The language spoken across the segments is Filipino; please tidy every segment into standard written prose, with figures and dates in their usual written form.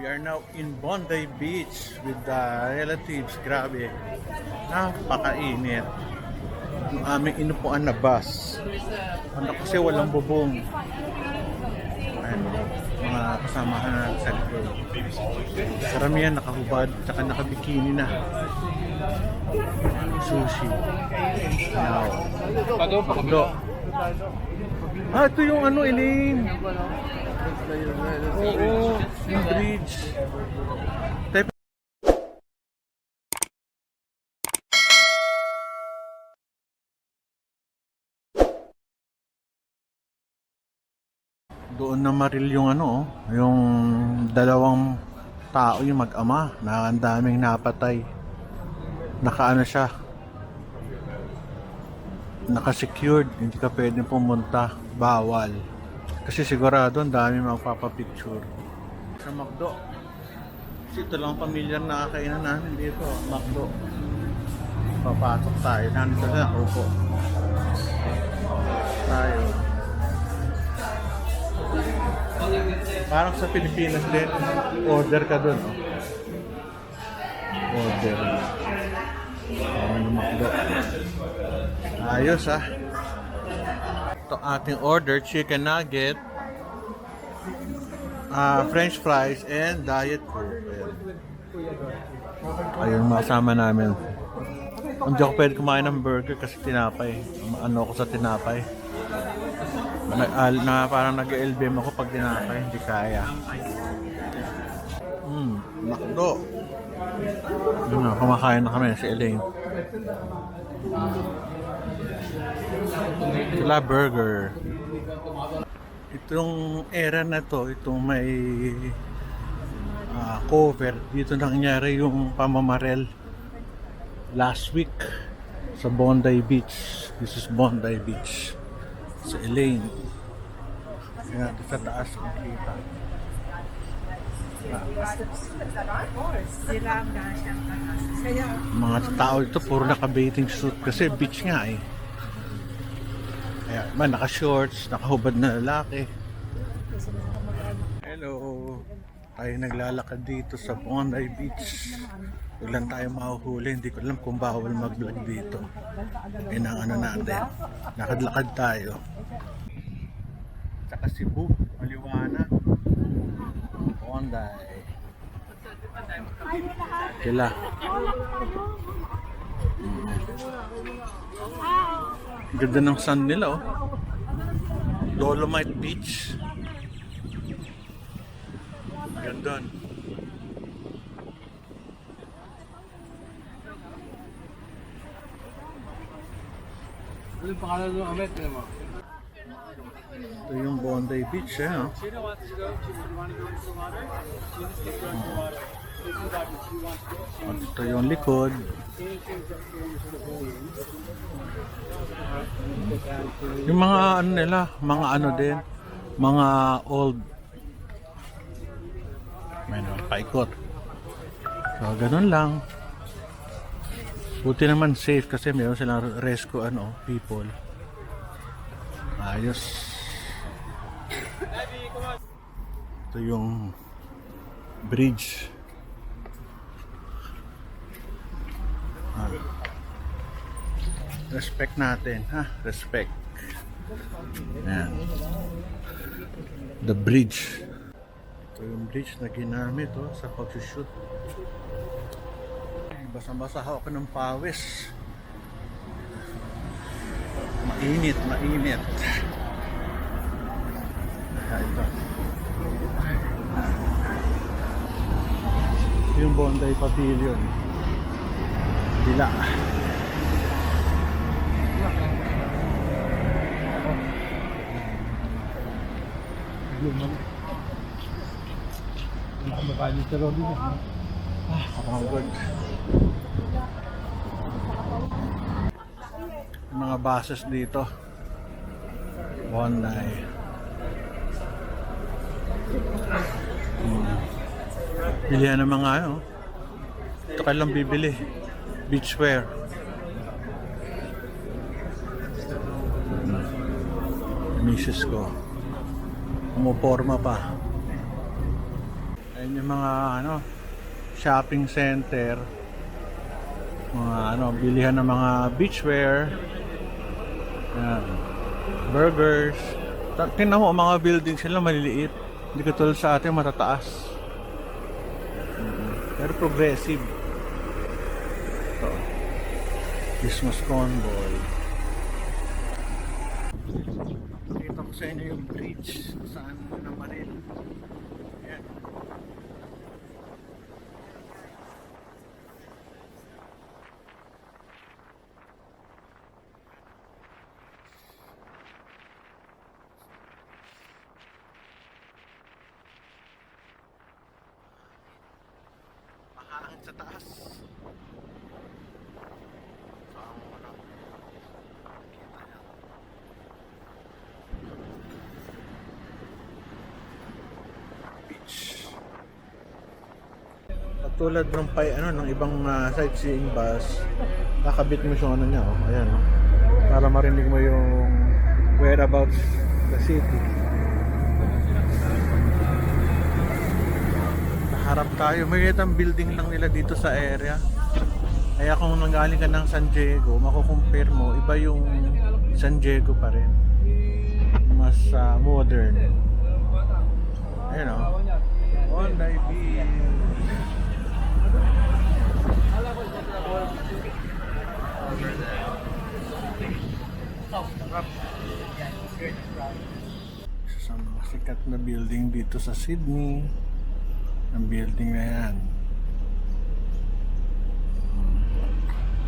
are now in Bondi Beach with the relatives. Grabe. Napakainit. Yung aming inupuan na bus. Ano kasi walang bubong. Ayan, mga kasamahan natin sa likod. Karamihan nakahubad, tsaka nakabikini na. Sushi. Now. Pagdo. Ito yung ano, Elaine. Oo, yung bridge. Doon na maril yung ano, yung dalawang tao, yung mag-ama, na ang daming napatay. Nakaano siya, naka-secured, hindi ka pwedeng pumunta, bawal. Kasi sigurado ang dami magpapapicture. Sa McDo. Kasi ito lang pamilyar na kainan namin dito, McDo. Papasok tayo, nandito na upo. Tayo. Parang sa Pilipinas din, order ka dun, oh. Order. McDo. Ayos, ah. Ito ating order, chicken nugget, french fries, and diet coke. Ayun, masama namin. Hindi ako pwede kumain ng burger kasi tinapay. Ano ako sa tinapay. Parang nag-LBM ako pag tinapay, hindi kaya. McDo. Yun na, kumakain na kami si Elaine. Sila burger. Itong era na to, itong may cover, dito nangyari yung pamamarel last week sa Bondi Beach. This is Bondi Beach sa Elaine. Kaya sa taas makita. Mga tao ito puro naka-bathing suit kasi beach nga eh. Kaya man, naka-shorts, nakahubad na lalaki. Hello. Tayo naglalakad dito sa Bondi Beach. Huwag lang tayo mahuhuli. Hindi ko alam kung bawal mag-vlog dito. Yan ang ano natin. Lakad-lakad tayo. Saka Cebu, maliwanag. Bondi. Sila. Ganda ng sun nila, oh. Dolomite Beach. Ganda. Ano yung pangalan ng Amet? Ito yung Bondi Beach, eh, no? At ito yung likod. Yung mga ano nila, mga ano din, mga old. Meron, paikot. So, ganun lang. Buti naman safe kasi meron silang rescue people. Ayos. Ito yung bridge. Respect natin, ha? Respect. Ayan. The bridge. Ito yung bridge na ginamit sa pag-shoot. Basang-basa ako ng pawis. Mainit, mainit. Kaya ito. Yung Bondi Pavilion. Dila. Luman. Nakababali sa lobby niya. Kapagod. Mga buses dito. Bondi. Bilihan ng mga ito kailang bibili. Beachwear. Misis ko. Umuporma pa. Ayan Yan yung mga shopping center. Mga bilihan ng mga beachwear. Yan. Burgers. Tingnan mo, mga building sila maliliit. Hindi katulad sa atin matataas. Pero progressive. Ito. Christmas convoy. Pakita ko sa inyo yung bridge saan na Manila. Ayan. Mahangin sa taas. So, kita niya. Beach. Katulad ng ng ibang sightseeing bus, kakabit mo yung niya, ayan, para marinig mo yung whereabouts the city. Harap tayo, may itang building lang nila dito sa area. Kaya kung nanggaling ka ng San Diego, makukumpare mo, iba yung San Diego pa rin. Mas modern. Ayun o. Honda Beach. Isa sa mga sikat na building dito sa Sydney. Ang building na yan.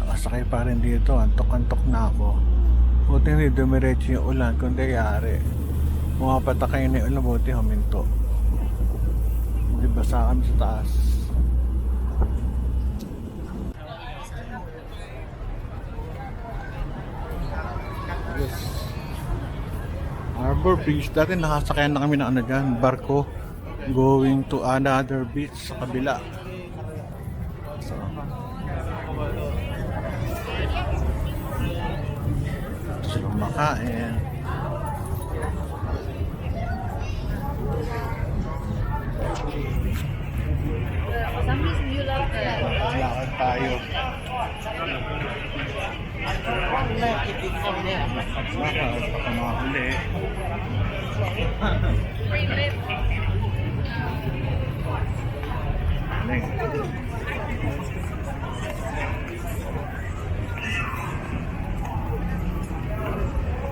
Nakasakay pa rin dito. Antok-antok na ako. Buti hindi dumiretso yung ulan. Kung dayari, pumapatakay na yung ulan. Buti huminto. Hindi basa kami sa taas. Yes. Harbor Beach. Dati nakasakyan na kami ng dyan, barko. Going to another beach sa kabila. So, silang makain. Lakad tayo. Baka makahuli.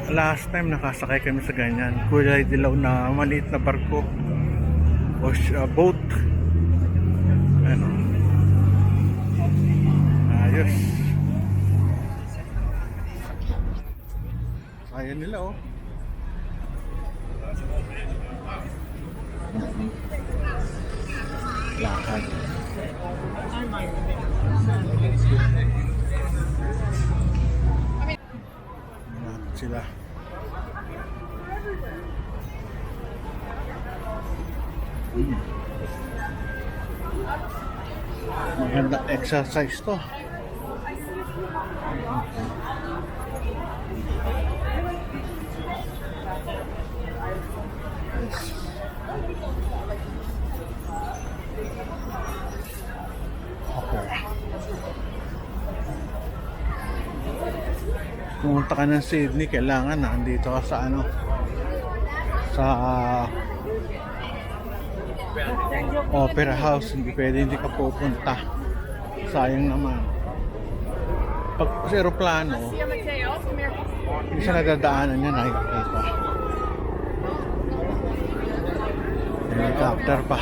Last time nakasakay kami sa ganyan, kulay dilaw na maliit na barko o boat. Ano, ayos. Kaya nila oh. Lakad. Lakad sila. Maganda exercise to. Pumunta ka ng Sydney, kailangan andito ka sa sa Opera House. Hindi pwede hindi ka pupunta, sayang naman. Pag sa aeroplano, hindi siya nadadaanan niya, nakikita. Helicopter pa.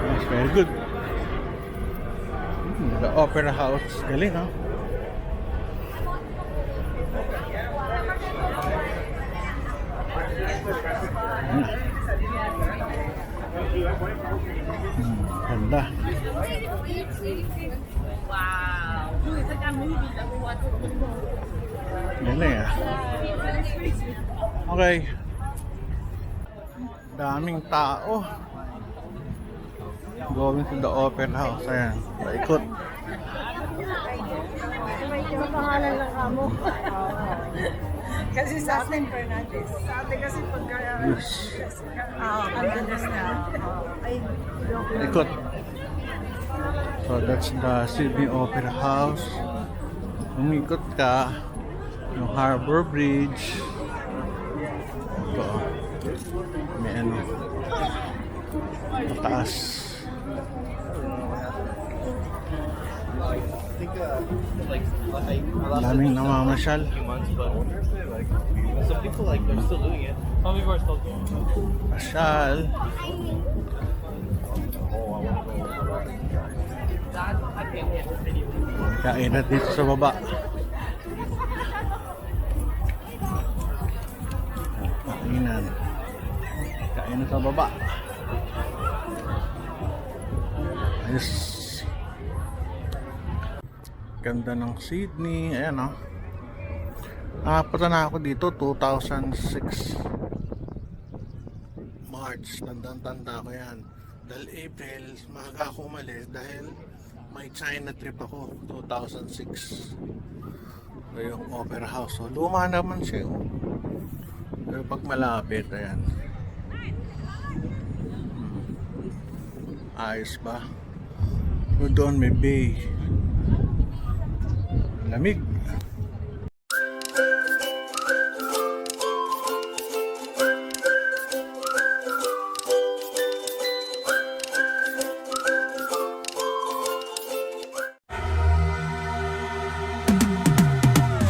That's very good. The Opera House, galing ha. Ganda. Wow. Galing ah. Okay. Daming tao. Going to the Opera House. Ayan, paikot. May pangalan lang kamo. Kasi sa atin, Fernandez. Sa atin kasi pagka... Yes. Andalas na. Ay, Ikot. So that's the Sydney Opera House. Umikot ka. Yung Harbor Bridge. Ito. May ano. Mataas. Daming namamasyal. Some people like they're still doing it. Some people are still doing it. Masyal. Kain na dito sa baba. Kainan. Kain na sa baba. Ayos. Ganda ng Sydney. Ayan o. Nakapunta na ako dito 2006 March. Tandang-tanda ko yan. Dahil April, maaga ako umalis dahil may China trip ako 2006. So, yung Opera House. So, luma naman siya. Oh. Pero pag malapit, ayan. Ayos ba? So, doon may bay. Lamig.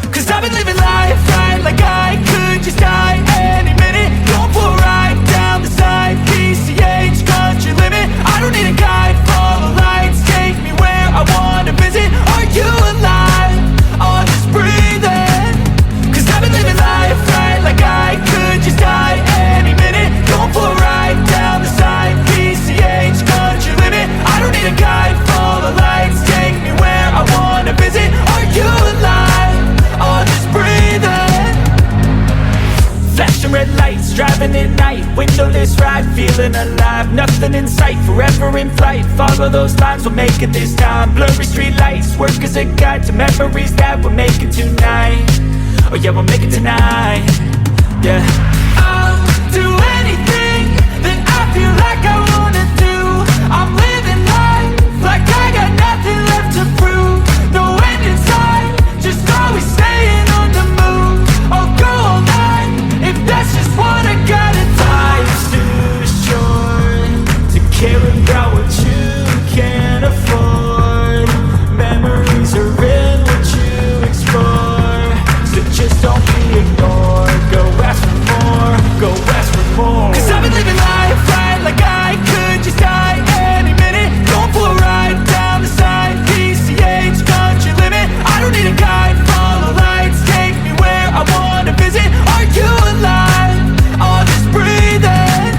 Cause I've been living life right like I could just die any minute. Going for a ride down the side, PCH country limit. I don't need a guide, follow lights, take me where I wanna visit. Are you alive? Or just breathing? Cause I've been living life right like I could just die any minute. Going for a ride down the side, PCH country limit. I don't need a guide, follow lights, take me where I wanna visit. Are you alive? Or just breathing? Flashing red lights, driving at night, windowless ride, feeling alive. Nothing in sight, forever in flight. Follow those lines, we'll make it this time. Blurry street lights, work as a guide to memories that we're making tonight. Oh yeah, we'll make it tonight. Yeah. I'll do anything that I feel like I wanna do. I'm living life like I got nothing left to prove. No end in sight, just always staying on the move. I'll go all night if that's just what I gotta do. Life's too short to care about what you can't afford. Memories are in what you explore, so just don't be ignored. Go ask for more, go ask for more. Cause I've been living life right like I could just die any minute. Going for a ride down the side, PCH country limit. I don't need a guide, follow lights, take me where I wanna visit. Are you alive? Or just breathing?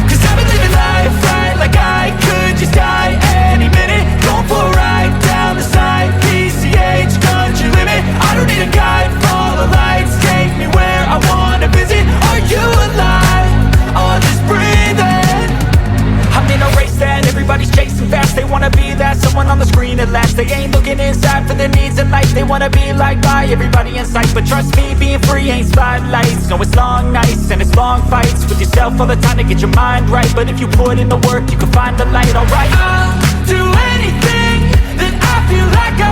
Cause I've been living life right like I could just die any minute. Going for a ride down the side, PCH country limit. I don't need a guide, follow lights, take me where I wanna visit. Are you alive? Or just breathing? I'm in a race that everybody's chasing fast. They wanna be that someone on the screen at last. They ain't looking inside for their needs in life. They wanna be liked by everybody in sight. But trust me, being free ain't spotlights. No, it's long nights and it's long fights with yourself all the time to get your mind right. But if you put in the work, you can find the light, alright? I'll do anything that I feel like I